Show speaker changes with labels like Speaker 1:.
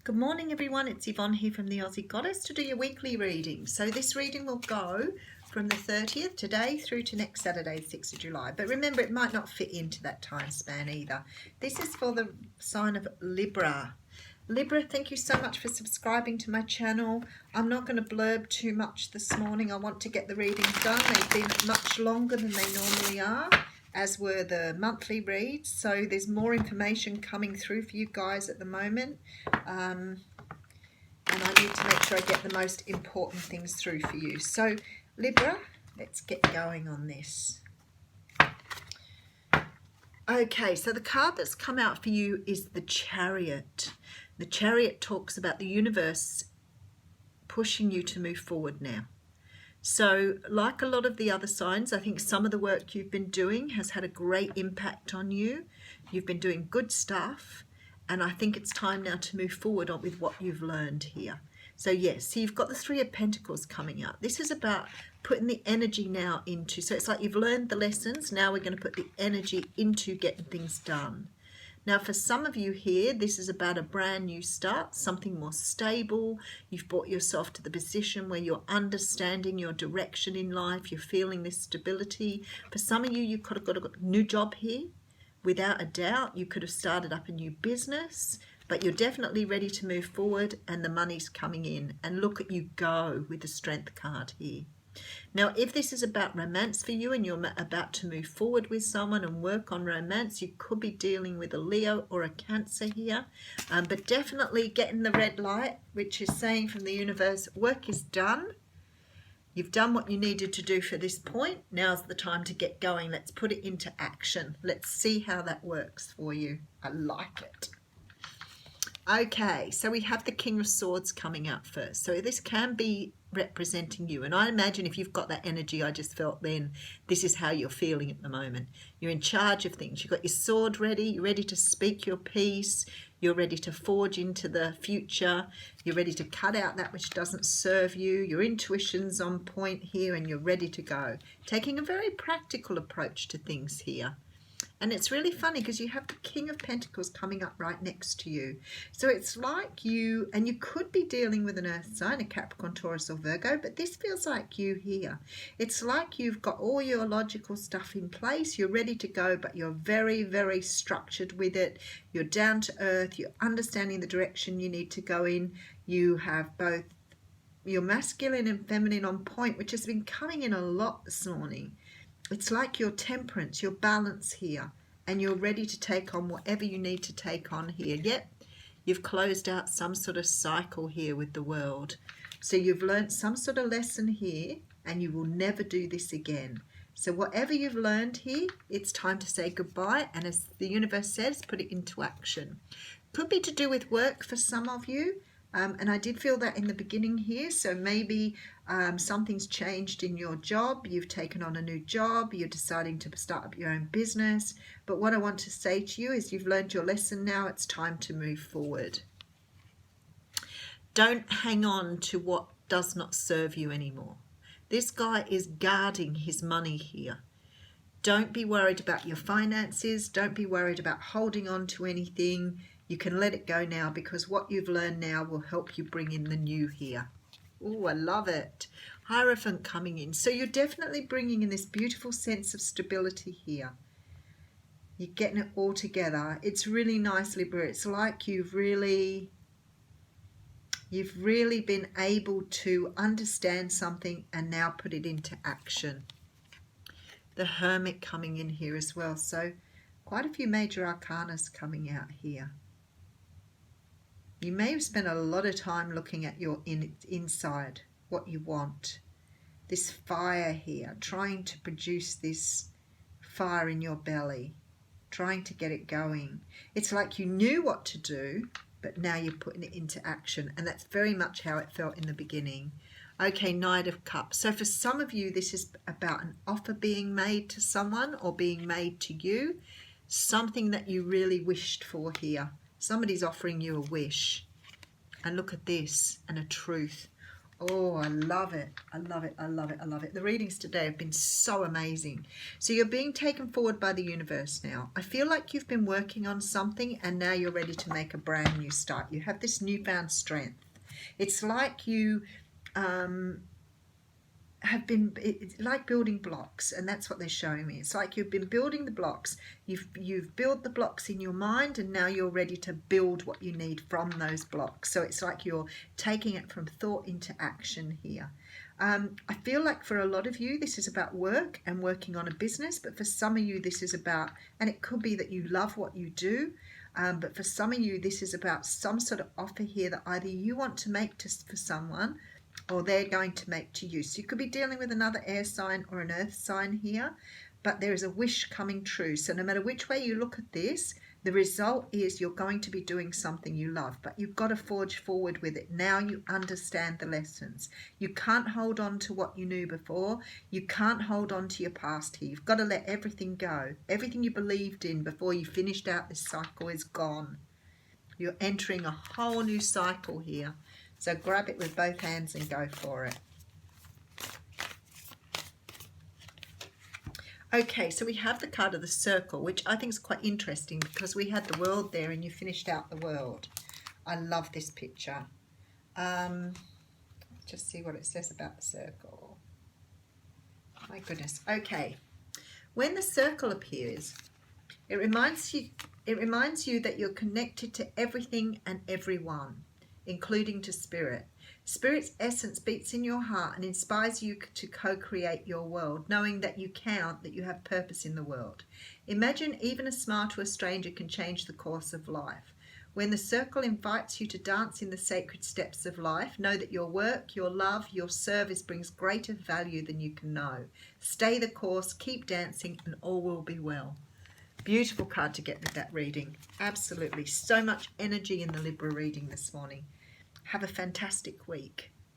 Speaker 1: Good morning everyone, it's Yvonne here from the Aussie Goddess to do your weekly reading. So this reading will go from the 30th today through to next Saturday, 6th of July. But remember, it might not fit into that time span either. This is for the sign of Libra. Libra, thank you so much for subscribing to my channel. I'm not going to blurb too much this morning. I want to get the readings done. They've been much longer than they normally are, as were the monthly reads. So there's more information coming through for you guys at the moment. And I need to make sure I get the most important things through for you. So Libra, let's get going on this. Okay, so the card that's come out for you is the Chariot. The Chariot talks about the universe pushing you to move forward now. So like a lot of the other signs, I think some of the work you've been doing has had a great impact on you. You've been doing good stuff, and I think it's time now to move forward on with what you've learned here. So yes, so you've got the Three of Pentacles coming up. This is about putting the energy now into, so it's like you've learned the lessons, now we're going to put the energy into getting things done. Now for some of you here, this is about a brand new start, something more stable. You've brought yourself to the position where you're understanding your direction in life, you're feeling this stability. For some of you, you could have got a new job here. Without a doubt, you could have started up a new business, but you're definitely ready to move forward and the money's coming in. And look at you go with the Strength card here. Now, if this is about romance for you and you're about to move forward with someone and work on romance, you could be dealing with a Leo or a Cancer here. But definitely getting the red light, which is saying from the universe, work is done. You've done what you needed to do for this point. Now's the time to get going. Let's put it into action. Let's see how that works for you. I like it. Okay, so we have the King of Swords coming out first. So this can be representing you. And I imagine if you've got that energy I just felt then, this is how you're feeling at the moment. You're in charge of things. You've got your sword ready. You're ready to speak your piece. You're ready to forge into the future. You're ready to cut out that which doesn't serve you. Your intuition's on point here and you're ready to go. Taking a very practical approach to things here. And it's really funny because you have the King of Pentacles coming up right next to you. So it's like you, and you could be dealing with an earth sign, a Capricorn, Taurus or Virgo, but this feels like you here. It's like you've got all your logical stuff in place. You're ready to go, but you're very, very structured with it. You're down to earth. You're understanding the direction you need to go in. You have both your masculine and feminine on point, which has been coming in a lot this morning. It's like your temperance, your balance here, and you're ready to take on whatever you need to take on here. Yep, you've closed out some sort of cycle here with the world. So you've learned some sort of lesson here, and you will never do this again. So whatever you've learned here, it's time to say goodbye, and as the universe says, put it into action. Could be to do with work for some of you. And I did feel that in the beginning here, so maybe something's changed in your job, you've taken on a new job, you're deciding to start up your own business. But what I want to say to you is you've learned your lesson now, it's time to move forward. Don't hang on to what does not serve you anymore. This guy is guarding his money here. Don't be worried about your finances, don't be worried about holding on to anything. You can let it go now because what you've learned now will help you bring in the new here. Oh, I love it. Hierophant coming in. So you're definitely bringing in this beautiful sense of stability here. You're getting it all together. It's really nice, Libra. It's like you've really been able to understand something and now put it into action. The Hermit coming in here as well. So quite a few major arcanas coming out here. You may have spent a lot of time looking at your inside, what you want. This fire here, trying to produce this fire in your belly, trying to get it going. It's like you knew what to do, but now you're putting it into action. And that's very much how it felt in the beginning. Okay, Knight of Cups. So for some of you, this is about an offer being made to someone or being made to you. Something that you really wished for here. Somebody's offering you a wish. And look at this, and a truth. Oh, I love it. I love it. I love it. I love it. The readings today have been so amazing. So you're being taken forward by the universe now. I feel like you've been working on something and now you're ready to make a brand new start. You have this newfound strength. It's like you have been, it's like building blocks, and that's what they're showing me. It's like you've been building the blocks. You've built the blocks in your mind, and now you're ready to build what you need from those blocks. So it's like you're taking it from thought into action here. I feel like for a lot of you this is about work and working on a business, but for some of you this is about, and it could be that you love what you do, but for some of you this is about some sort of offer here that either you want to make for someone or they're going to make to you. So you could be dealing with another air sign or an earth sign here, but there is a wish coming true. So no matter which way you look at this, the result is you're going to be doing something you love, but you've got to forge forward with it. Now you understand the lessons. You can't hold on to what you knew before. You can't hold on to your past here. You've got to let everything go. Everything you believed in before you finished out this cycle is gone. You're entering a whole new cycle here. So grab it with both hands and go for it. Okay, so we have the card of the circle, which I think is quite interesting because we had the world there and you finished out the world. I love this picture. Let's just see what it says about the circle. My goodness. Okay. When the circle appears, it reminds you that you're connected to everything and everyone, including to spirit. Spirit's essence beats in your heart and inspires you to co-create your world, knowing that you count, that you have purpose in the world. Imagine even a smile to a stranger can change the course of life. When the circle invites you to dance in the sacred steps of life, know that your work, your love, your service brings greater value than you can know. Stay the course, keep dancing, and all will be well. Beautiful card to get with that reading. Absolutely. So much energy in the Libra reading this morning. Have a fantastic week.